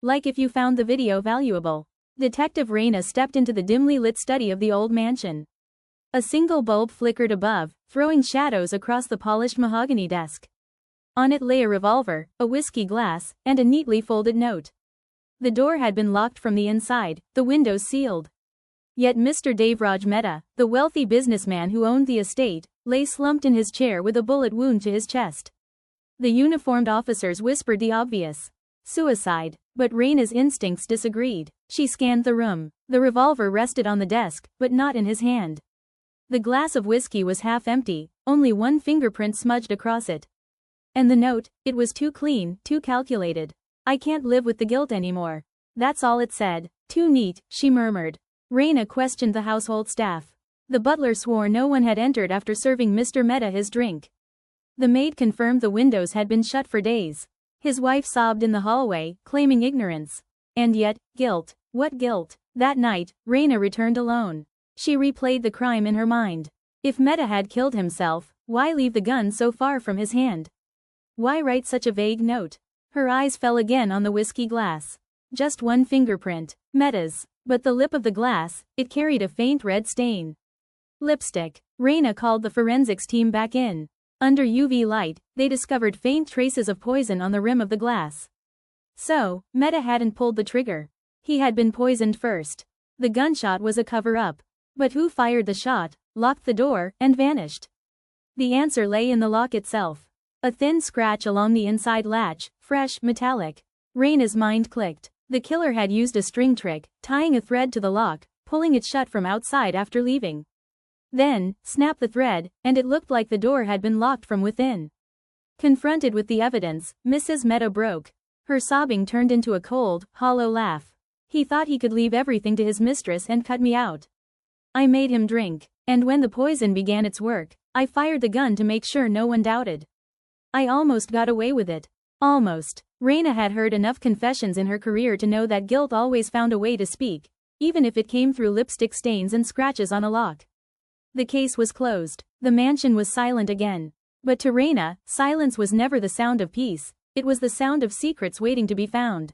Like if you found the video valuable. Detective Raina stepped into the dimly lit study of the old mansion. A single bulb flickered above, throwing shadows across the polished mahogany desk. On it lay a revolver, a whiskey glass, and a neatly folded note. The door had been locked from the inside, the windows sealed. Yet Mr. Devraj Mehta, the wealthy businessman who owned the estate, lay slumped in his chair with a bullet wound to his chest. The uniformed officers whispered the obvious. Suicide. But Raina's instincts disagreed. She scanned the room. The revolver rested on the desk, but not in his hand. The glass of whiskey was half empty, only one fingerprint smudged across it. And the note, it was too clean, too calculated. I can't live with the guilt anymore. That's all it said. Too neat, she murmured. Raina questioned the household staff. The butler swore no one had entered after serving Mr. Mehta his drink. The maid confirmed the windows had been shut for days. His wife sobbed in the hallway, claiming ignorance. And yet, guilt. What guilt? That night, Raina returned alone. She replayed the crime in her mind. If Mehta had killed himself, why leave the gun so far from his hand? Why write such a vague note? Her eyes fell again on the whiskey glass. Just one fingerprint. Mehta's. But the lip of the glass, it carried a faint red stain. Lipstick. Raina called the forensics team back in. Under UV light, they discovered faint traces of poison on the rim of the glass. So, Mehta hadn't pulled the trigger. He had been poisoned first. The gunshot was a cover-up. But who fired the shot, locked the door, and vanished? The answer lay in the lock itself. A thin scratch along the inside latch, fresh, metallic. Raina's mind clicked. The killer had used a string trick, tying a thread to the lock, pulling it shut from outside after leaving. Then, snap the thread, and it looked like the door had been locked from within. Confronted with the evidence, Mrs. Mehta broke. Her sobbing turned into a cold, hollow laugh. He thought he could leave everything to his mistress and cut me out. I made him drink, and when the poison began its work, I fired the gun to make sure no one doubted. I almost got away with it. Almost. Raina had heard enough confessions in her career to know that guilt always found a way to speak, even if it came through lipstick stains and scratches on a lock. The case was closed. The mansion was silent again. But to Raina, silence was never the sound of peace, it was the sound of secrets waiting to be found.